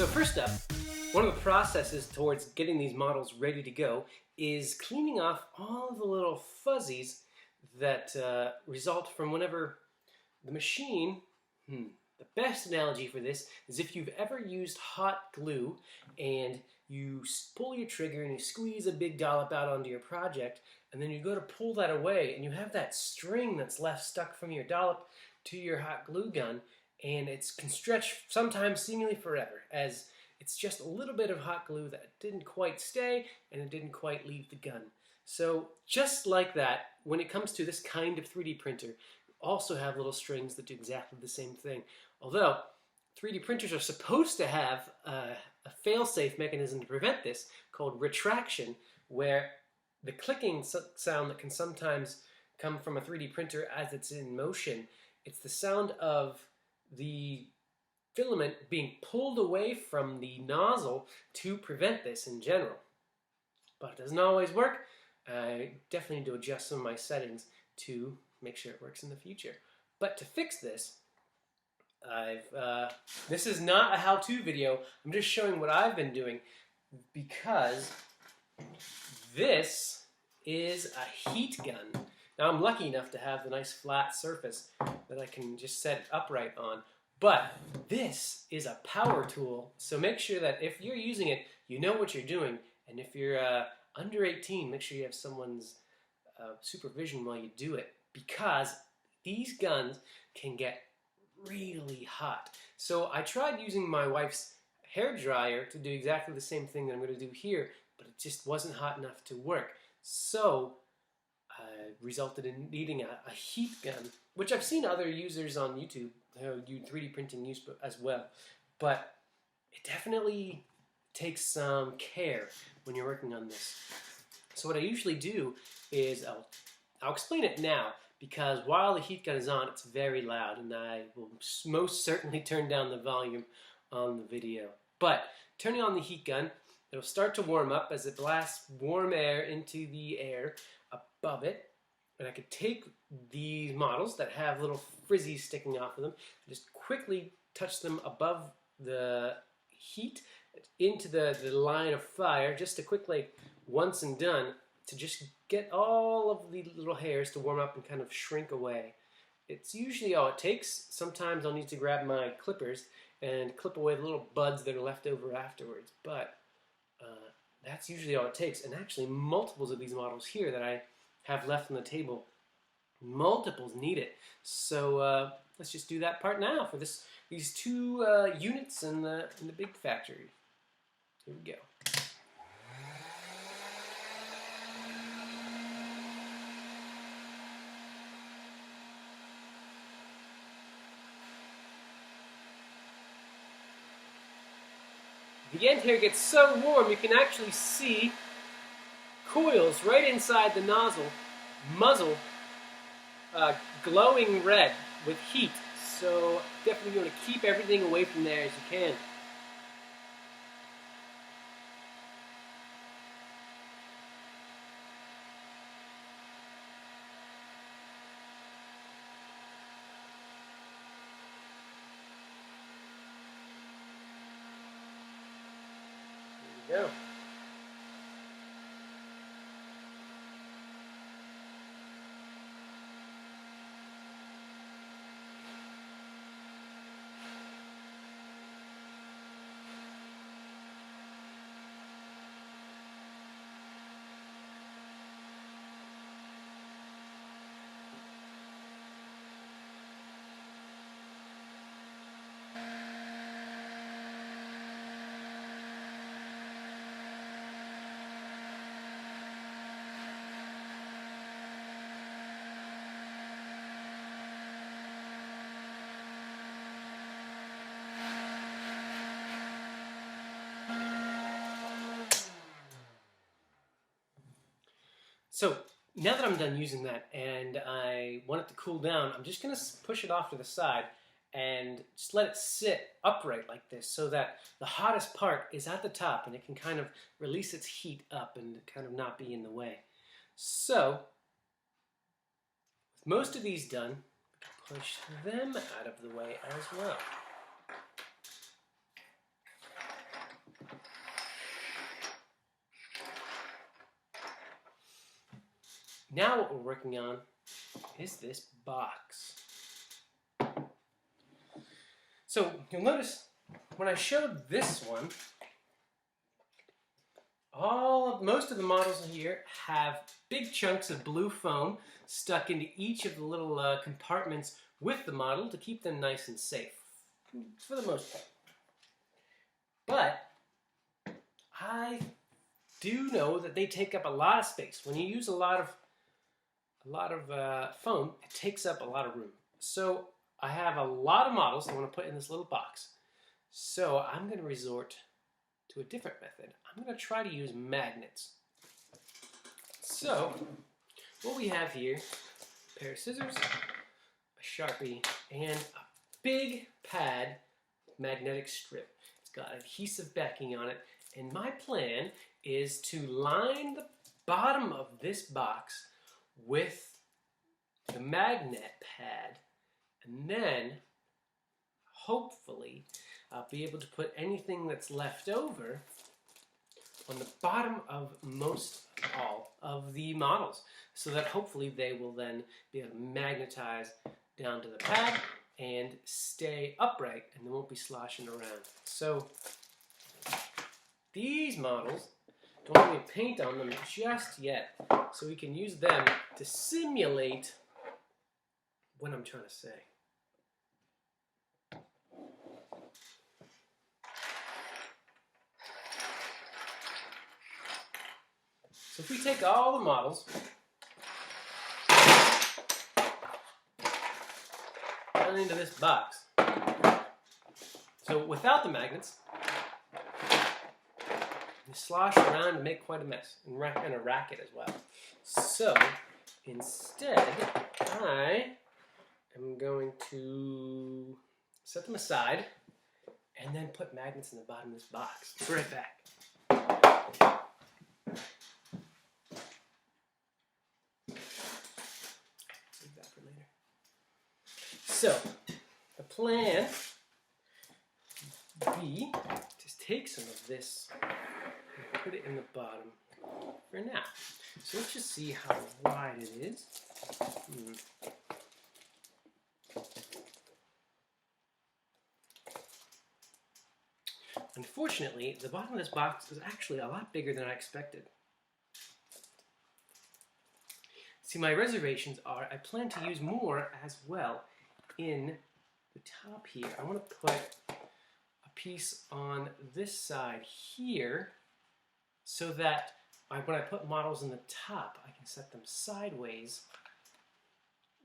So first up, one of the processes towards getting these models ready to go is cleaning off all of the little fuzzies that result from whenever the machine, the best analogy for this is if you've ever used hot glue and you pull your trigger and you squeeze a big dollop out onto your project, and then you go to pull that away and you have that string that's left stuck from your dollop to your hot glue gun, and it can stretch sometimes seemingly forever, as it's just a little bit of hot glue that didn't quite stay and it didn't quite leave the gun. So just like that, when it comes to this kind of 3D printer, you also have little strings that do exactly the same thing. Although 3D printers are supposed to have a fail-safe mechanism to prevent this called retraction, where the clicking sound that can sometimes come from a 3D printer as it's in motion, it's the sound of the filament being pulled away from the nozzle to prevent this in general. But it doesn't always work. I definitely need to adjust some of my settings to make sure it works in the future. But to fix this, this is not a how-to video. I'm just showing what I've been doing, because this is a heat gun. Now I'm lucky enough to have the nice flat surface that I can just set it upright on. But this is a power tool, so make sure that if you're using it, you know what you're doing. And if you're under 18, make sure you have someone's supervision while you do it, because these guns can get really hot. So I tried using my wife's hair dryer to do exactly the same thing that I'm going to do here, but it just wasn't hot enough to work. So resulted in needing a heat gun, which I've seen other users on YouTube do 3D printing use as well. But it definitely takes some care when you're working on this. So what I usually do is I'll explain it now, because while the heat gun is on, it's very loud, and I will most certainly turn down the volume on the video. But turning on the heat gun, it'll start to warm up as it blasts warm air into the air above it. And I could take these models that have little frizzies sticking off of them, just quickly touch them above the heat into the line of fire, just to quickly, once and done, to just get all of the little hairs to warm up and kind of shrink away. It's usually all it takes. Sometimes I'll need to grab my clippers and clip away the little buds that are left over afterwards, but that's usually all it takes. And actually multiples of these models here that I have left on the table, multiples need it. So let's just do that part now for these two units in the big factory. Here we go. The end here gets so warm you can actually see coils right inside the nozzle, muzzle, glowing red with heat. So definitely want to keep everything away from there as you can. There we go. So now that I'm done using that and I want it to cool down, I'm just going to push it off to the side and just let it sit upright like this, so that the hottest part is at the top and it can kind of release its heat up and kind of not be in the way. So with most of these done, push them out of the way as well. Now what we're working on is this box. So you'll notice when I showed this one, most of the models here have big chunks of blue foam stuck into each of the little compartments with the model to keep them nice and safe, for the most part. But I do know that they take up a lot of space. When you use a lot of foam, it takes up a lot of room. So I have a lot of models I want to put in this little box. So I'm going to resort to a different method. I'm going to try to use magnets. So what we have here, a pair of scissors, a Sharpie, and a big pad magnetic strip. It's got adhesive backing on it, and my plan is to line the bottom of this box with the magnet pad, and then hopefully I'll be able to put anything that's left over on the bottom of most all of the models, so that hopefully they will then be able to magnetize down to the pad and stay upright, and they won't be sloshing around. So these models don't have any paint on them just yet, so we can use them to simulate what I'm trying to say. So if we take all the models, down into this box, so without the magnets, you slosh around and make quite a mess, and a racket as well. So instead, I am going to set them aside and then put magnets in the bottom of this box. Be right back. Save that for later. So the plan would be to take some of this and put it in the bottom for now. So let's just see how wide it is. Unfortunately, the bottom of this box is actually a lot bigger than I expected. See, my reservations are I plan to use more as well in the top here. I want to put a piece on this side here so that when I put models in the top, I can set them sideways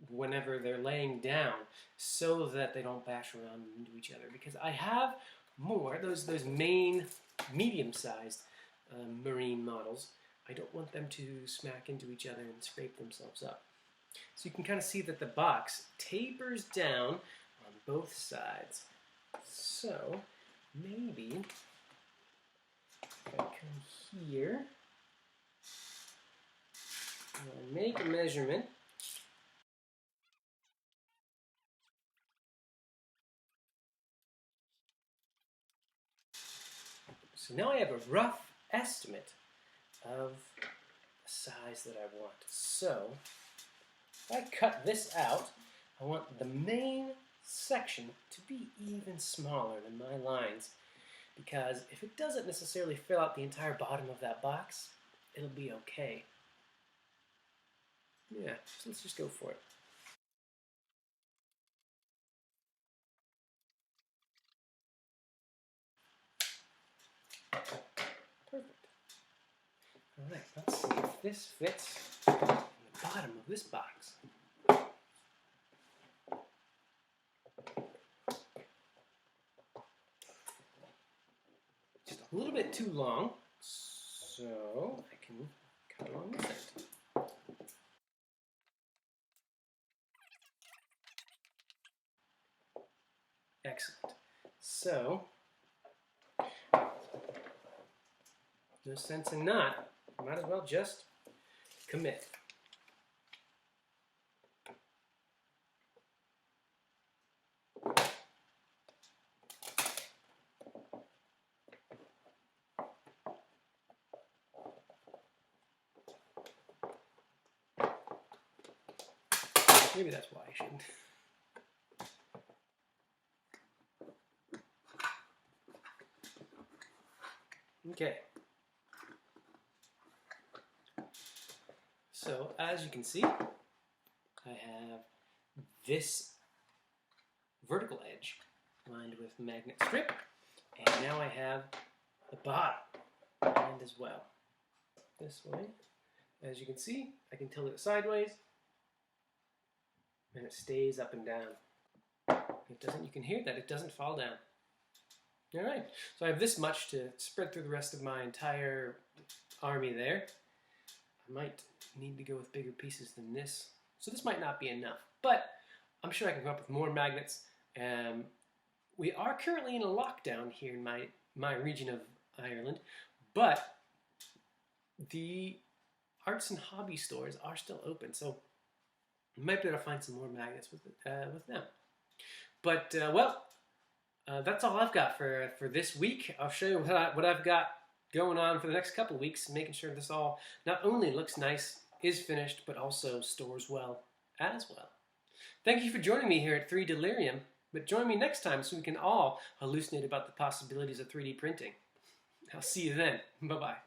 whenever they're laying down so that they don't bash around into each other. Because I have more, those main medium-sized marine models, I don't want them to smack into each other and scrape themselves up. So you can kind of see that the box tapers down on both sides. So maybe if I come here, I'll make a measurement. So now I have a rough estimate of the size that I want. So if I cut this out, I want the main section to be even smaller than my lines, because if it doesn't necessarily fill out the entire bottom of that box, it'll be okay. Yeah, so let's just go for it. Perfect. Alright, let's see if this fits in the bottom of this box. Just a little bit too long, so I can cut along this end. Excellent. So, no sense in not. Might as well just commit. Maybe that's why I shouldn't. Okay. So, as you can see, I have this vertical edge lined with magnet strip, and now I have the bottom lined as well. This way, as you can see, I can tilt it sideways, and it stays up and down. It doesn't. You can hear that it doesn't fall down. All right. So I have this much to spread through the rest of my entire army there. I might need to go with bigger pieces than this, so this might not be enough. But I'm sure I can come up with more magnets. We are currently in a lockdown here in my region of Ireland, but the arts and hobby stores are still open, so you might be able to find some more magnets with them. But that's all I've got for this week. I'll show you what I've got going on for the next couple weeks, making sure this all not only looks nice, is finished, but also stores well as well. Thank you for joining me here at 3 Delirium, but join me next time so we can all hallucinate about the possibilities of 3D printing. I'll see you then. Bye-bye.